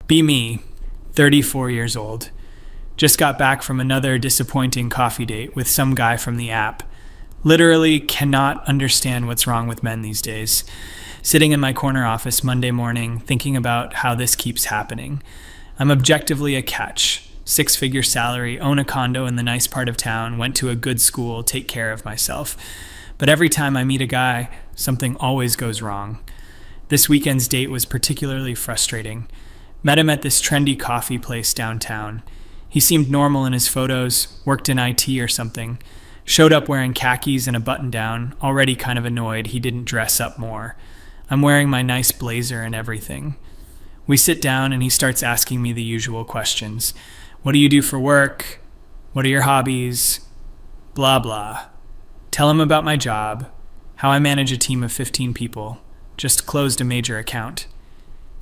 Be me, 34 years old. Just got back from another disappointing coffee date with some guy from the app. Literally cannot understand what's wrong with men these days. Sitting in my corner office Monday morning, thinking about how this keeps happening. I'm objectively a catch. 6-figure salary, own a condo in the nice part of town, went to a good school, take care of myself. But every time I meet a guy, something always goes wrong. This weekend's date was particularly frustrating. Met him at this trendy coffee place downtown. He seemed normal in his photos, worked in IT or something. Showed up wearing khakis and a button-down, already kind of annoyed he didn't dress up more. I'm wearing my nice blazer and everything. We sit down and he starts asking me the usual questions. What do you do for work? What are your hobbies? Blah, blah. Tell him about my job, how I manage a team of 15 people. Just closed a major account.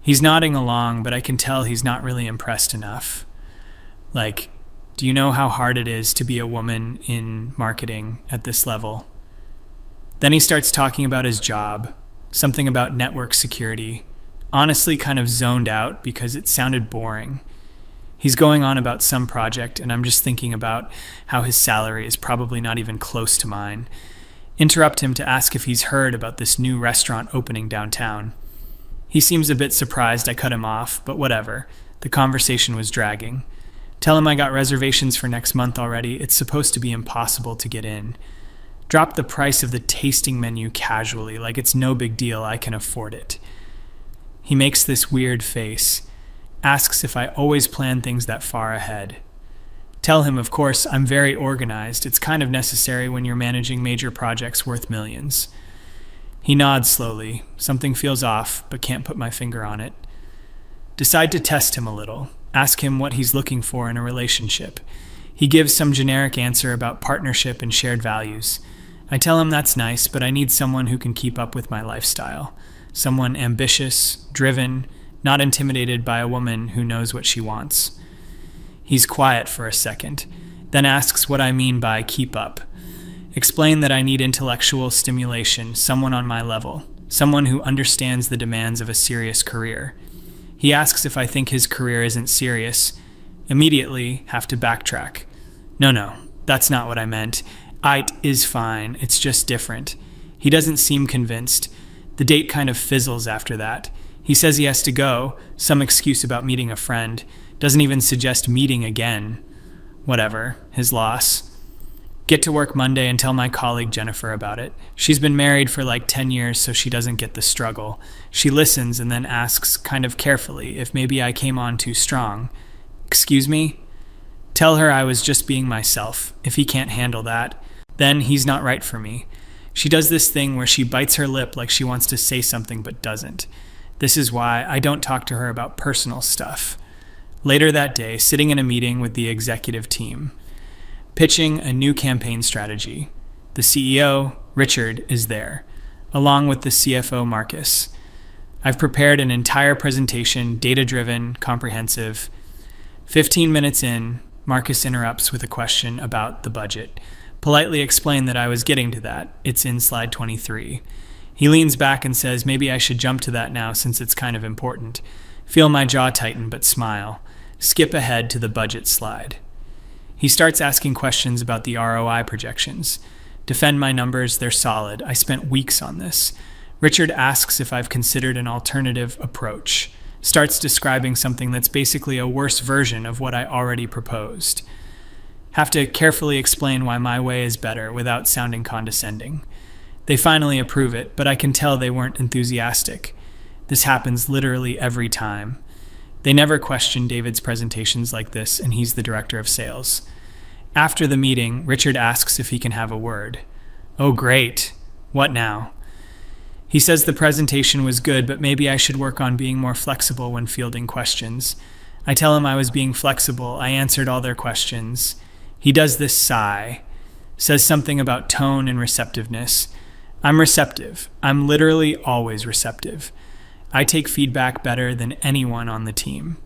He's nodding along, but I can tell he's not really impressed enough. Like, do you know how hard it is to be a woman in marketing at this level? Then he starts talking about his job, something about network security. Honestly, kind of zoned out because it sounded boring. He's going on about some project, and I'm just thinking about how his salary is probably not even close to mine. Interrupt him to ask if he's heard about this new restaurant opening downtown. He seems a bit surprised I cut him off, but whatever. The conversation was dragging. Tell him I got reservations for next month already. It's supposed to be impossible to get in. Drop the price of the tasting menu casually, like it's no big deal, I can afford it. He makes this weird face. Asks if I always plan things that far ahead. Tell him, of course, I'm very organized. It's kind of necessary when you're managing major projects worth millions. He nods slowly. Something feels off, but can't put my finger on it. Decide to test him a little. Ask him what he's looking for in a relationship. He gives some generic answer about partnership and shared values. I tell him that's nice, but I need someone who can keep up with my lifestyle. Someone ambitious, driven, not intimidated by a woman who knows what she wants. He's quiet for a second, then asks what I mean by keep up. Explain that I need intellectual stimulation, someone on my level, someone who understands the demands of a serious career. He asks if I think his career isn't serious. Immediately, have to backtrack. No, that's not what I meant. It is fine, it's just different. He doesn't seem convinced. The date kind of fizzles after that. He says he has to go, some excuse about meeting a friend. Doesn't even suggest meeting again. Whatever, his loss. Get to work Monday and tell my colleague Jennifer about it. She's been married for like 10 years, so she doesn't get the struggle. She listens and then asks, kind of carefully, if maybe I came on too strong. Excuse me? Tell her I was just being myself. If he can't handle that, then he's not right for me. She does this thing where she bites her lip like she wants to say something but doesn't. This is why I don't talk to her about personal stuff. Later that day, sitting in a meeting with the executive team, pitching a new campaign strategy. The CEO, Richard, is there, along with the CFO, Marcus. I've prepared an entire presentation, data-driven, comprehensive. 15 minutes in, Marcus interrupts with a question about the budget. Politely explain that I was getting to that. It's in slide 23. He leans back and says maybe I should jump to that now since it's kind of important. Feel my jaw tighten but smile. Skip ahead to the budget slide. He starts asking questions about the ROI projections. Defend my numbers, they're solid. I spent weeks on this. Richard asks if I've considered an alternative approach. Starts describing something that's basically a worse version of what I already proposed. Have to carefully explain why my way is better without sounding condescending. They finally approve it, but I can tell they weren't enthusiastic. This happens literally every time. They never question David's presentations like this, and he's the director of sales. After the meeting, Richard asks if he can have a word. Oh, great. What now? He says the presentation was good, but maybe I should work on being more flexible when fielding questions. I tell him I was being flexible. I answered all their questions. He does this sigh, says something about tone and receptiveness. I'm receptive. I'm literally always receptive. I take feedback better than anyone on the team.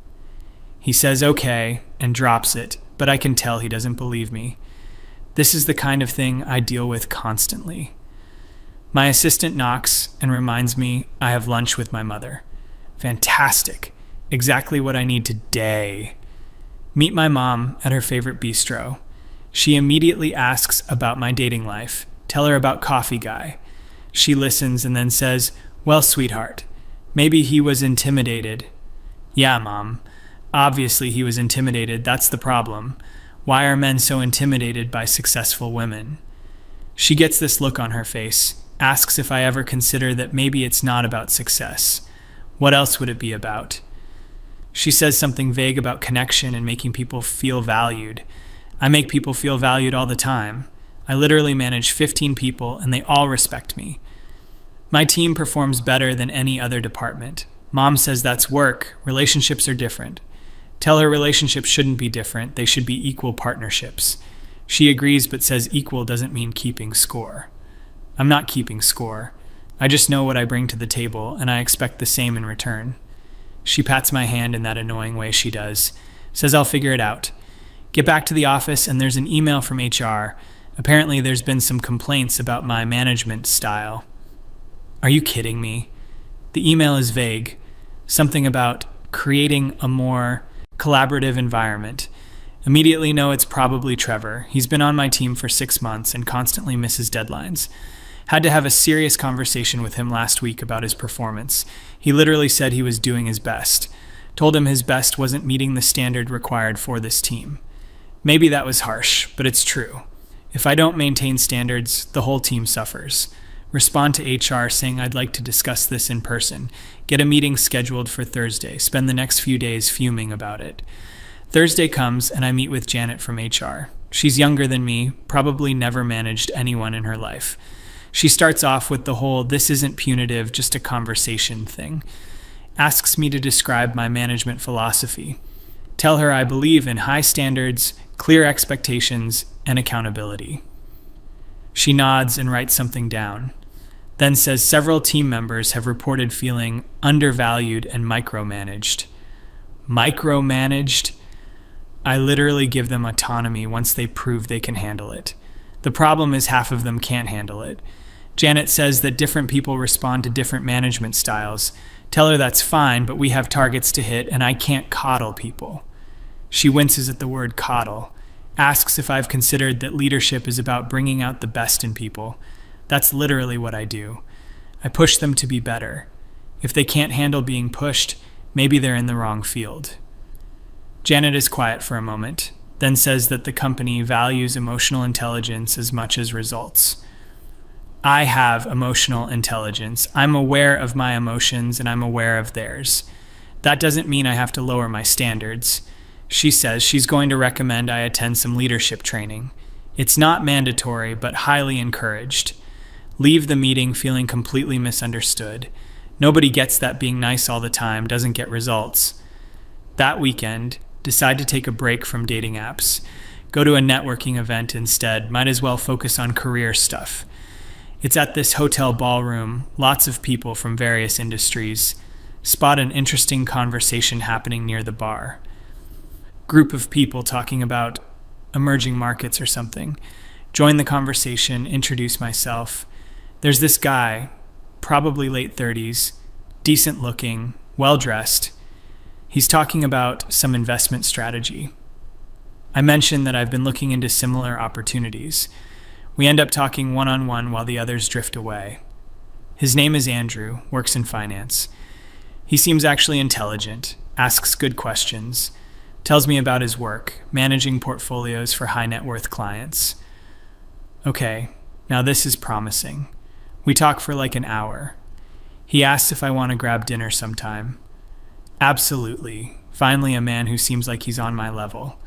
He says okay and drops it, but I can tell he doesn't believe me. This is the kind of thing I deal with constantly. My assistant knocks and reminds me I have lunch with my mother. Fantastic. Exactly what I need today. Meet my mom at her favorite bistro. She immediately asks about my dating life. Tell her about Coffee Guy. She listens and then says, "Well, sweetheart, maybe he was intimidated." Yeah, Mom. Obviously he was intimidated. That's the problem. Why are men so intimidated by successful women? She gets this look on her face, asks if I ever consider that maybe it's not about success. What else would it be about? She says something vague about connection and making people feel valued. I make people feel valued all the time. I literally manage 15 people and they all respect me. My team performs better than any other department. Mom says that's work. Relationships are different. Tell her relationships shouldn't be different. They should be equal partnerships. She agrees but says equal doesn't mean keeping score. I'm not keeping score. I just know what I bring to the table and I expect the same in return. She pats my hand in that annoying way she does. Says I'll figure it out. Get back to the office and there's an email from HR. Apparently there's been some complaints about my management style. Are you kidding me? The email is vague. Something about creating a more collaborative environment. Immediately know it's probably Trevor. He's been on my team for 6 months and constantly misses deadlines. Had to have a serious conversation with him last week about his performance. He literally said he was doing his best. Told him his best wasn't meeting the standard required for this team. Maybe that was harsh, but it's true. If I don't maintain standards, the whole team suffers. Respond to HR saying I'd like to discuss this in person. Get a meeting scheduled for Thursday. Spend the next few days fuming about it. Thursday comes and I meet with Janet from HR. She's younger than me, probably never managed anyone in her life. She starts off with the whole "this isn't punitive, just a conversation" thing. Asks me to describe my management philosophy. Tell her I believe in high standards, clear expectations, and accountability. She nods and writes something down. Then says several team members have reported feeling undervalued and micromanaged. Micromanaged? I literally give them autonomy once they prove they can handle it. The problem is half of them can't handle it. Janet says that different people respond to different management styles. Tell her that's fine, but we have targets to hit and I can't coddle people. She winces at the word coddle. Asks if I've considered that leadership is about bringing out the best in people. That's literally what I do. I push them to be better. If they can't handle being pushed, maybe they're in the wrong field. Janet is quiet for a moment, then says that the company values emotional intelligence as much as results. I have emotional intelligence. I'm aware of my emotions and I'm aware of theirs. That doesn't mean I have to lower my standards. She says she's going to recommend I attend some leadership training. It's not mandatory, but highly encouraged. Leave the meeting feeling completely misunderstood. Nobody gets that being nice all the time doesn't get results. That weekend, decide to take a break from dating apps. Go to a networking event instead. Might as well focus on career stuff. It's at this hotel ballroom, lots of people from various industries. Spot an interesting conversation happening near the bar. Group of people talking about emerging markets or something. Join the conversation, introduce myself. There's this guy, probably late 30s, decent looking, well-dressed. He's talking about some investment strategy. I mention that I've been looking into similar opportunities. We end up talking one-on-one while the others drift away. His name is Andrew, works in finance. He seems actually intelligent, asks good questions, tells me about his work, managing portfolios for high net worth clients. Okay, now this is promising. We talk for like an hour. He asks if I want to grab dinner sometime. Absolutely. Finally, a man who seems like he's on my level.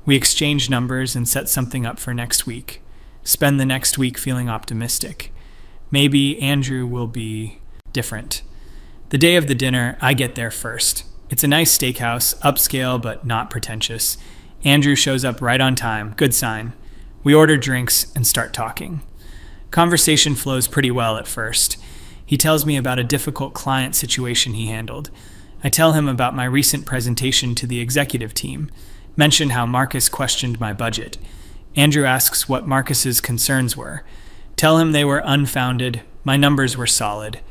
We exchange numbers and set something up for next week. Spend the next week feeling optimistic. Maybe Andrew will be different. The day of the dinner, I get there first. It's a nice steakhouse, upscale but not pretentious. Andrew shows up right on time, good sign. We order drinks and start talking. Conversation flows pretty well at first. He tells me about a difficult client situation he handled. I tell him about my recent presentation to the executive team, mention how Marcus questioned my budget. Andrew asks what Marcus's concerns were. Tell him they were unfounded, my numbers were solid.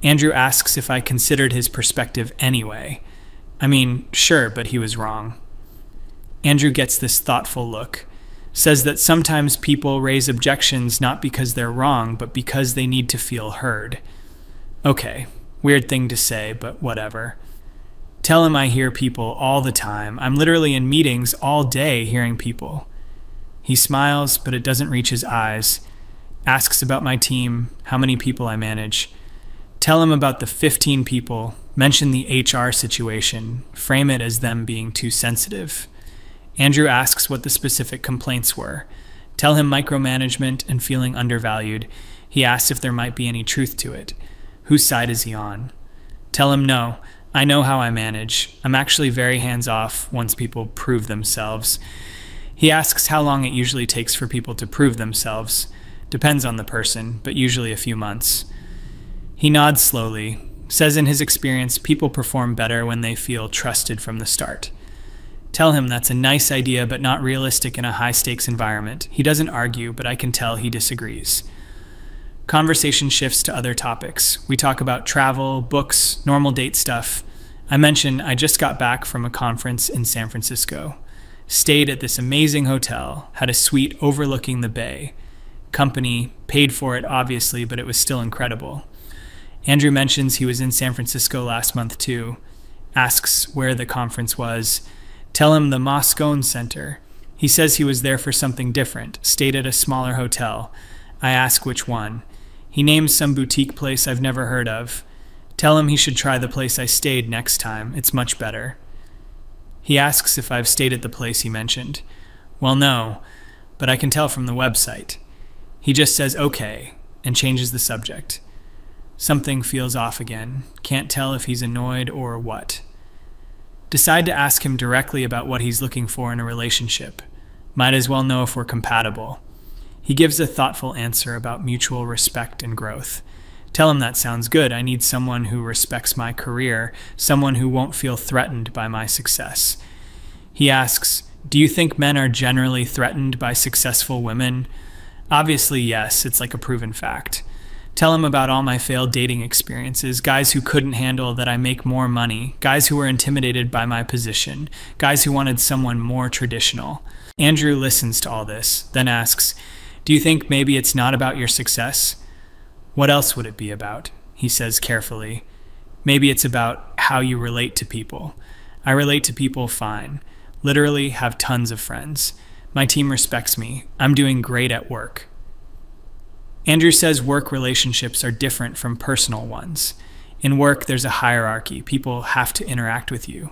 Andrew asks if I considered his perspective anyway. I mean, sure, but he was wrong. Andrew gets this thoughtful look, says that sometimes people raise objections not because they're wrong, but because they need to feel heard. Okay, weird thing to say, but whatever. Tell him I hear people all the time. I'm literally in meetings all day hearing people. He smiles, but it doesn't reach his eyes. Asks about my team, how many people I manage. Tell him about the 15 people. Mention the HR situation. Frame it as them being too sensitive. Andrew asks what the specific complaints were. Tell him micromanagement and feeling undervalued. He asks if there might be any truth to it. Whose side is he on? Tell him no. I know how I manage. I'm actually very hands-off once people prove themselves. He asks how long it usually takes for people to prove themselves. Depends on the person, but usually a few months. He nods slowly, says in his experience people perform better when they feel trusted from the start. Tell him that's a nice idea but not realistic in a high-stakes environment. He doesn't argue, but I can tell he disagrees. Conversation shifts to other topics. We talk about travel, books, normal date stuff. I mention I just got back from a conference in San Francisco. Stayed at this amazing hotel, had a suite overlooking the bay. Company, paid for it obviously, but it was still incredible. Andrew mentions he was in San Francisco last month too. Asks where the conference was. Tell him the Moscone Center. He says he was there for something different, stayed at a smaller hotel. I ask which one. He names some boutique place I've never heard of. Tell him he should try the place I stayed next time. It's much better. He asks if I've stayed at the place he mentioned. Well, no, but I can tell from the website. He just says okay and changes the subject. Something feels off again. Can't tell if he's annoyed or what. Decide to ask him directly about what he's looking for in a relationship. Might as well know if we're compatible. He gives a thoughtful answer about mutual respect and growth. Tell him that sounds good. I need someone who respects my career, someone who won't feel threatened by my success. He asks, do you think men are generally threatened by successful women? Obviously, yes. It's like a proven fact. Tell him about all my failed dating experiences, guys who couldn't handle that I make more money, guys who were intimidated by my position, guys who wanted someone more traditional. Andrew listens to all this, then asks, do you think maybe it's not about your success? What else would it be about? He says carefully. Maybe it's about how you relate to people. I relate to people fine. Literally have tons of friends. My team respects me. I'm doing great at work. Andrew says work relationships are different from personal ones. In work, there's a hierarchy. People have to interact with you.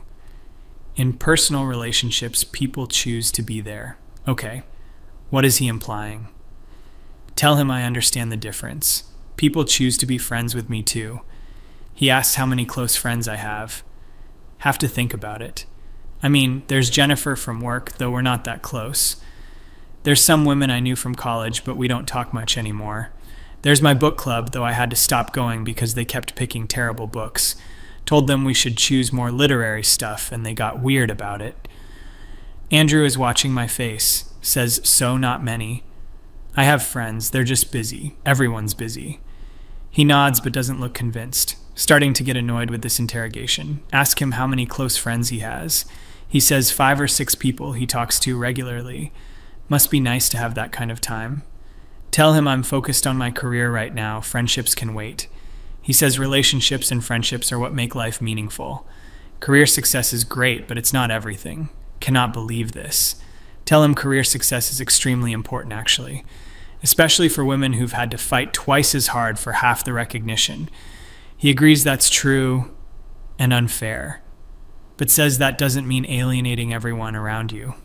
In personal relationships, people choose to be there. Okay, what is he implying? Tell him I understand the difference. People choose to be friends with me too. He asks how many close friends I have. Have to think about it. I mean, there's Jennifer from work, though we're not that close. There's some women I knew from college, but we don't talk much anymore. There's my book club, though I had to stop going because they kept picking terrible books. Told them we should choose more literary stuff, and they got weird about it. Andrew is watching my face, says so not many. I have friends, they're just busy. Everyone's busy. He nods but doesn't look convinced, starting to get annoyed with this interrogation. Ask him how many close friends he has. He says 5 or 6 people he talks to regularly. Must be nice to have that kind of time. Tell him I'm focused on my career right now. Friendships can wait. He says relationships and friendships are what make life meaningful. Career success is great, but it's not everything. Cannot believe this. Tell him career success is extremely important, actually. Especially for women who've had to fight twice as hard for half the recognition. He agrees that's true and unfair, but says that doesn't mean alienating everyone around you.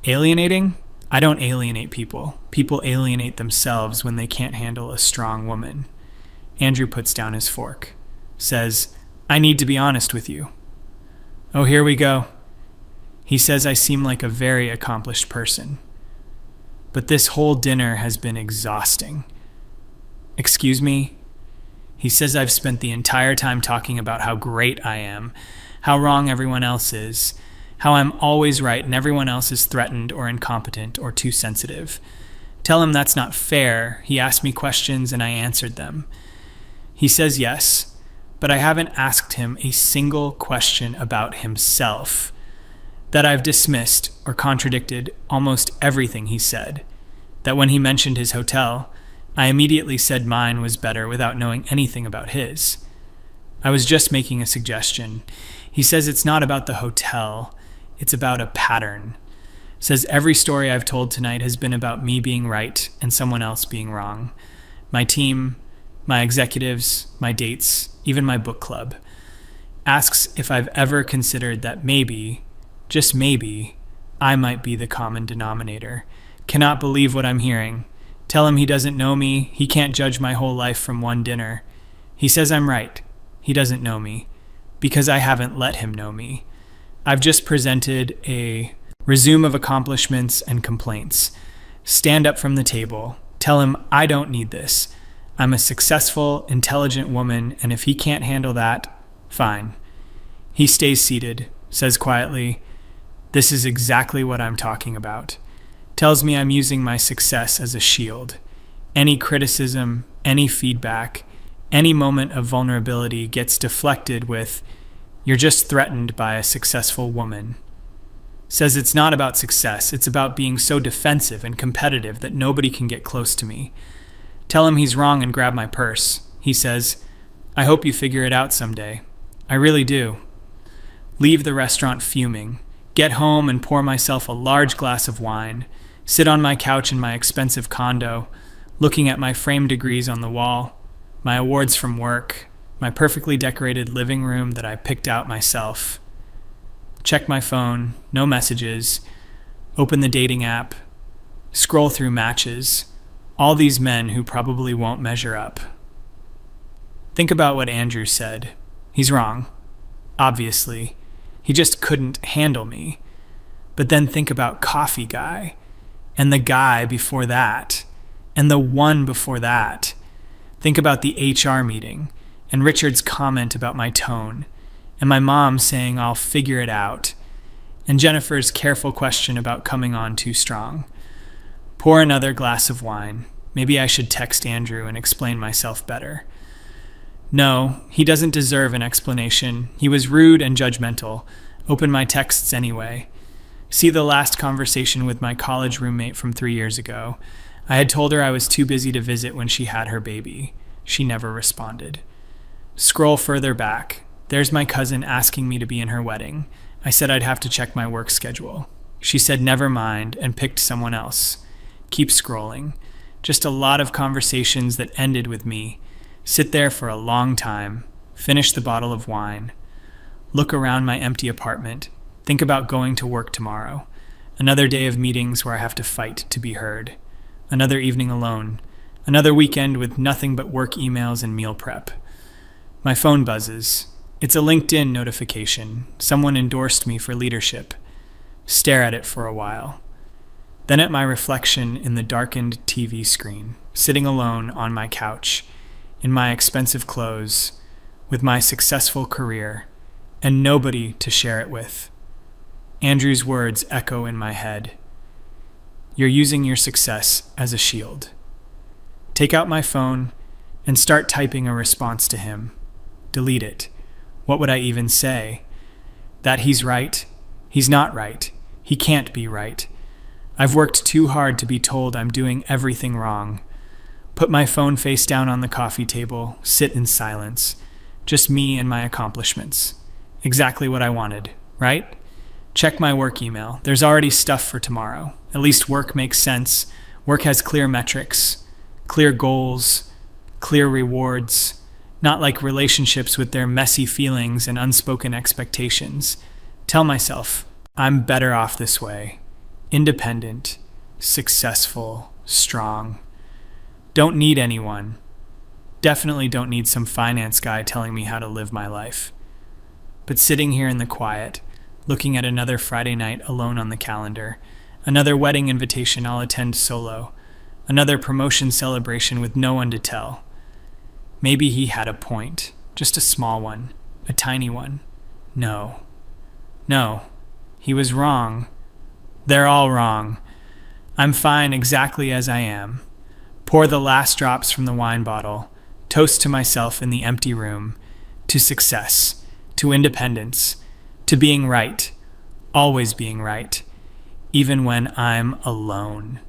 Alienating? I don't alienate people. People alienate themselves when they can't handle a strong woman. Andrew puts down his fork. Says, I need to be honest with you. Oh, here we go. He says I seem like a very accomplished person. But this whole dinner has been exhausting. Excuse me? He says I've spent the entire time talking about how great I am, how wrong everyone else is, how I'm always right and everyone else is threatened or incompetent or too sensitive. Tell him that's not fair. He asked me questions and I answered them. He says yes, but I haven't asked him a single question about himself. That I've dismissed or contradicted almost everything he said. That when he mentioned his hotel, I immediately said mine was better without knowing anything about his. I was just making a suggestion. He says it's not about the hotel, it's about a pattern. Says every story I've told tonight has been about me being right and someone else being wrong. My team, my executives, my dates, even my book club. Asks if I've ever considered that maybe, just maybe, I might be the common denominator. Cannot believe what I'm hearing. Tell him he doesn't know me, he can't judge my whole life from one dinner. He says I'm right. He doesn't know me, because I haven't let him know me. I've just presented a resume of accomplishments and complaints. Stand up from the table. Tell him I don't need this. I'm a successful, intelligent woman, and if he can't handle that, fine. He stays seated, says quietly, "This is exactly what I'm talking about." Tells me I'm using my success as a shield. Any criticism, any feedback, any moment of vulnerability gets deflected with, "You're just threatened by a successful woman." Says it's not about success, it's about being so defensive and competitive that nobody can get close to me. Tell him he's wrong and grab my purse. He says, "I hope you figure it out someday." I really do. Leave the restaurant fuming. Get home and pour myself a large glass of wine. Sit on my couch in my expensive condo, looking at my framed degrees on the wall, my awards from work, my perfectly decorated living room that I picked out myself. Check my phone, no messages, open the dating app, scroll through matches, all these men who probably won't measure up. Think about what Andrew said. He's wrong, obviously. He just couldn't handle me. But then think about Coffee Guy, and the guy before that, and the one before that. Think about the HR meeting, and Richard's comment about my tone, and my mom saying I'll figure it out, and Jennifer's careful question about coming on too strong. Pour another glass of wine. Maybe I should text Andrew and explain myself better. No, he doesn't deserve an explanation. He was rude and judgmental. Open my texts anyway. See the last conversation with my college roommate from 3 years ago. I had told her I was too busy to visit when she had her baby. She never responded. Scroll further back. There's my cousin asking me to be in her wedding. I said I'd have to check my work schedule. She said never mind and picked someone else. Keep scrolling. Just a lot of conversations that ended with me. Sit there for a long time. Finish the bottle of wine. Look around my empty apartment. Think about going to work tomorrow. Another day of meetings where I have to fight to be heard. Another evening alone. Another weekend with nothing but work emails and meal prep. My phone buzzes. It's a LinkedIn notification. Someone endorsed me for leadership. Stare at it for a while. Then at my reflection in the darkened TV screen, sitting alone on my couch, in my expensive clothes, with my successful career, and nobody to share it with. Andrew's words echo in my head. You're using your success as a shield. Take out my phone and start typing a response to him. Delete it. What would I even say? That he's right? He's not right. He can't be right. I've worked too hard to be told I'm doing everything wrong. Put my phone face down on the coffee table, sit in silence. Just me and my accomplishments. Exactly what I wanted, right? Check my work email. There's already stuff for tomorrow. At least work makes sense. Work has clear metrics, clear goals, clear rewards. Not like relationships with their messy feelings and unspoken expectations. Tell myself, I'm better off this way. Independent, successful, strong. Don't need anyone. Definitely don't need some finance guy telling me how to live my life. But sitting here in the quiet, looking at another Friday night alone on the calendar, another wedding invitation I'll attend solo, another promotion celebration with no one to tell. Maybe he had a point, just a small one, a tiny one. No, he was wrong. They're all wrong. I'm fine exactly as I am. Pour the last drops from the wine bottle, toast to myself in the empty room, to success, to independence, to being right, always being right, even when I'm alone.